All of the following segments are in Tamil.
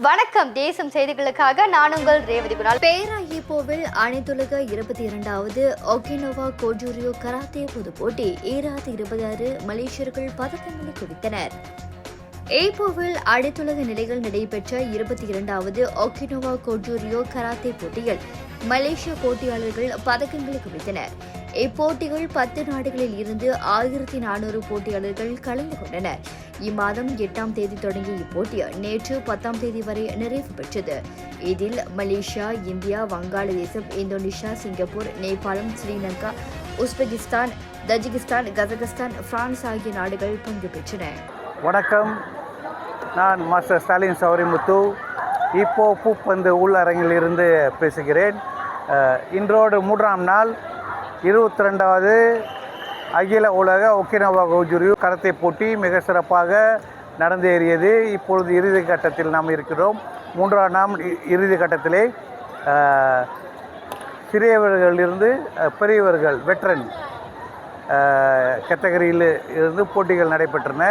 வணக்கம். தேசம் செய்திகளுக்காக நான் உங்கள் ரேவதி குணால். பேரா ஈப்போவில் அனைத்துலக 22வது ஒகினோவா கோஜூரியோ கராத்தே பொதுப் போட்டி 2026 மலேசியர்கள் பதக்கங்களை குவித்தனர். ஈப்போவில் அனைத்துலக நிலையில் நடைபெற்ற 22வது ஒகினோவா கோஜூரியோ கராத்தே போட்டியில் மலேசிய போட்டியாளர்கள் பதக்கங்களை குவித்தனர். இப்போட்டிகள் 10 நாடுகளில் இருந்து 1400 போட்டியாளர்கள் கலந்து கொண்டனர். இம்மாதம் 8ஆம் தேதி தொடங்கிய இப்போட்டி நேற்று 10ஆம் தேதி வரை நிறைவு பெற்றது. இதில் மலேசியா, இந்தியா, வங்காளதேசம், இந்தோனேஷியா, சிங்கப்பூர், நேபாளம், Sri Lanka, Uzbekistan, Tajikistan, Kazakhstan, France ஆகிய நாடுகள் பங்கு பெற்றன. வணக்கம், நான் மாஸ்டர் ஸ்டாலின் சௌரிமுத்து. இப்போ பூப்பந்து உள்ளரங்கில் இருந்து பேசுகிறேன். இன்றோடு 3ஆம் நாள் 22வது அகில உலக ஒகினோவா கோஜூரியோ கராத்தே போட்டி மிக சிறப்பாக நடந்தேறியது. இப்பொழுது இறுதி கட்டத்தில் நாம் இருக்கிறோம். 3ஆம் நாள் இறுதி கட்டத்திலே சிறியவர்களிலிருந்து பெரியவர்கள் வெட்ரன் கேட்டகரியில் இருந்து போட்டிகள் நடைபெற்றன.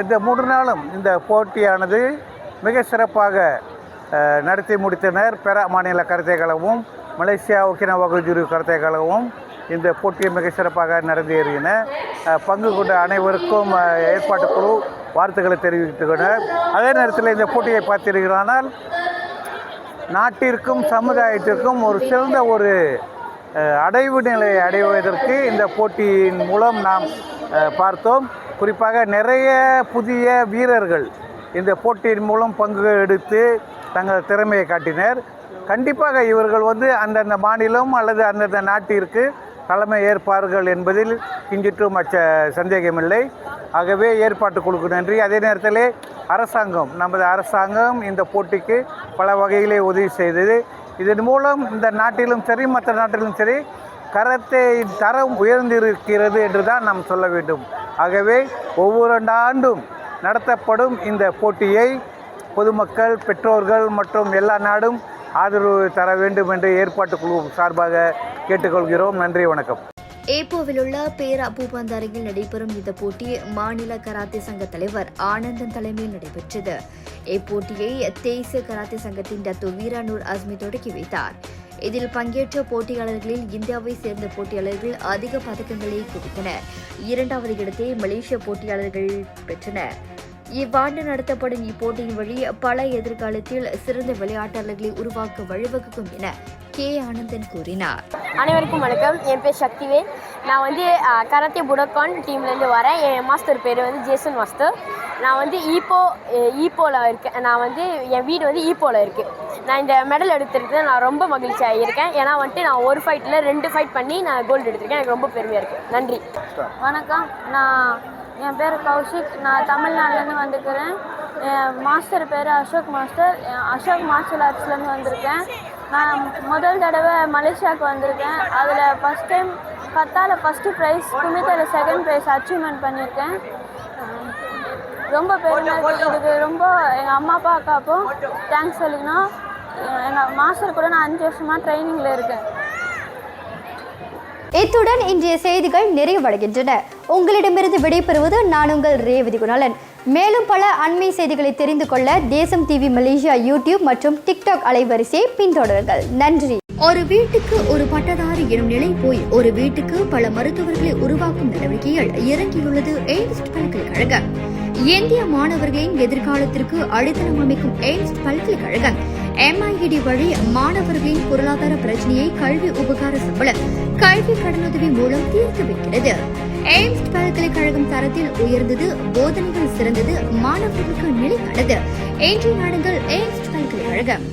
இந்த 3 நாளும் இந்த போட்டியானது மிக சிறப்பாக நடத்தி முடித்தனர். பெரா மாநில கராத்தே கழகமும் மலேசியா ஒகினோவா கோஜூரியோ கராத்தே கழகமும் இந்த போட்டியை மிக சிறப்பாக நடந்தேறின. பங்கு கொண்ட அனைவருக்கும் ஏற்பாட்டு குழு வாழ்த்துக்களை தெரிவித்துள்ளனர். அதே நேரத்தில் இந்த போட்டியை பார்த்தீர்களானால் நாட்டிற்கும் சமுதாயத்திற்கும் ஒரு சிறந்த ஒரு அடைவு நிலையை அடைவதற்கு இந்த போட்டியின் மூலம் நாம் பார்த்தோம். குறிப்பாக நிறைய புதிய வீரர்கள் இந்த போட்டியின் மூலம் பங்கு எடுத்து தங்கள் திறமையை காட்டினர். கண்டிப்பாக இவர்கள் அந்தந்த மாநிலம் அல்லது அந்தந்த நாட்டிற்கு தலைமை ஏற்பார்கள் என்பதில் கிஞ்சிற்றும் சந்தேகமில்லை. ஆகவே ஏற்பாட்டு குழுக்கு நன்றி. அதே நேரத்தில் நமது அரசாங்கம் இந்த போட்டிக்கு பல வகையிலே உதவி செய்தது. இதன் மூலம் இந்த நாட்டிலும் சரி மற்ற நாட்டிலும் சரி கராத்தே தரம் உயர்ந்திருக்கிறது என்று தான் நாம் சொல்ல வேண்டும். ஆகவே ஒவ்வொரு ஆண்டும் நடத்தப்படும் இந்த போட்டியை பொதுமக்கள், பெற்றோர்கள் மற்றும் எல்லா நாடும் ஆதரவு தர வேண்டும் என்று ஏற்பாட்டு குழு சார்பாக கேட்டுக்கொள்கிறோம். நன்றி, வணக்கம். ஈப்போவில் உள்ள பேரா பூப்பந்து அரங்கில் நடைபெறும் இந்த போட்டி மாநில கராத்தே சங்க தலைவர் ஆனந்தன் தலைமையில் நடைபெற்றது. இப்போட்டியை தேசிய கராத்தே சங்கத்தின் டத்து வீரானூர் அஸ்மி தொடக்கி வைத்தார். இதில் பங்கேற்ற போட்டியாளர்களில் இந்தியாவை சேர்ந்த போட்டியாளர்கள் அதிக பதக்கங்களை குவித்தனர். 2வது இடத்தை மலேசிய போட்டியாளர்கள் பெற்றனர். இவ்வாண்டு நடத்தப்படும் இப்போட்டியின் வழி பல எதிர்காலத்தில் சிறந்த விளையாட்டாளர்களை உருவாக்க வழிவகுக்கும் என கே. ஆனந்தன் கூறினார். அனைவருக்கும் வணக்கம். என் பேர் சக்திவேல். நான் கராத்தே புடோகான் டீம்லேருந்து வரேன். என் மாஸ்டர் பேர் ஜேசன் மாஸ்டர். நான் ஈப்போவில் இருக்கேன். என் வீடு ஈப்போவில் இருக்குது. நான் இந்த மெடல் எடுத்துருக்கு நான் ரொம்ப மகிழ்ச்சியாக இருக்கேன். ஏன்னா நான் ஒரு ஃபைட்டில் 2 ஃபைட் பண்ணி நான் கோல்டு எடுத்திருக்கேன். எனக்கு ரொம்ப பெருமையாக இருக்குது. நன்றி. வணக்கம். என் பேர் கௌஷிக். நான் தமிழ்நாட்டிலேருந்து வந்துக்கிறேன். என் மாஸ்டர் பேர் அசோக் மாஸ்டர். அசோக் மார்ஷல் ஆர்ட்ஸ்லேருந்து வந்திருக்கேன். நான் முதல் தடவை மலேசியாவுக்கு வந்திருக்கேன். அதில் ஃபஸ்ட் டைம் கத்தாவில் ஃபஸ்ட்டு ப்ரைஸ், குமித்தாவில் செகண்ட் ப்ரைஸ் அச்சீவ்மெண்ட் பண்ணியிருக்கேன். ரொம்ப பெருமையாக இதுக்கு ரொம்ப எங்கள் அம்மா அப்பா அக்காவுக்கும் தேங்க்ஸ் சொல்லிக்கணும். எங்கள் மாஸ்டர் கூட நான் 5 வருஷமாக ட்ரைனிங்கில் இருக்கேன். இத்துடன் இன்றைய செய்திகள் நிறைவடைகின்றன. உங்களிடமிருந்து விடைபெறுவது நான் உங்கள் ரேவதி குணாலன். மேலும் பல அண்மை செய்திகளை தெரிந்து கொள்ள தேசம் டிவி மலேசியா யூடியூப் மற்றும் டிக்டாக் அலைவரிசையை பின்தொடருங்கள். நன்றி. ஒரு வீட்டுக்கு ஒரு பட்டதாரி எனும் நிலை போய் ஒரு வீட்டுக்கு பல மருத்துவர்களை உருவாக்கும் நடவடிக்கையில் இறங்கியுள்ளது எய்ம்ஸ் பல்கலைக்கழகம். இந்திய மாணவர்களின் எதிர்காலத்திற்கு அடித்தளம் அமைக்கும் எய்ம்ஸ் பல்கலைக்கழகம் MIED வழி மாணவர்களின் பொருளாதார பிரச்சனையை கல்வி உபகார சம்பளம், கல்வி கடனுதவி மூலம் தீர்த்து வைக்கிறது. எய்ம்ஸ் பல்கலைக்கழகம் தரத்தில் உயர்ந்தது, போதனைகள் சிறந்தது, மாணவர்களுக்கு நிலையானது. இன்றைய நாடுகள் எய்ம்ஸ் பல்கலைக்கழகம்.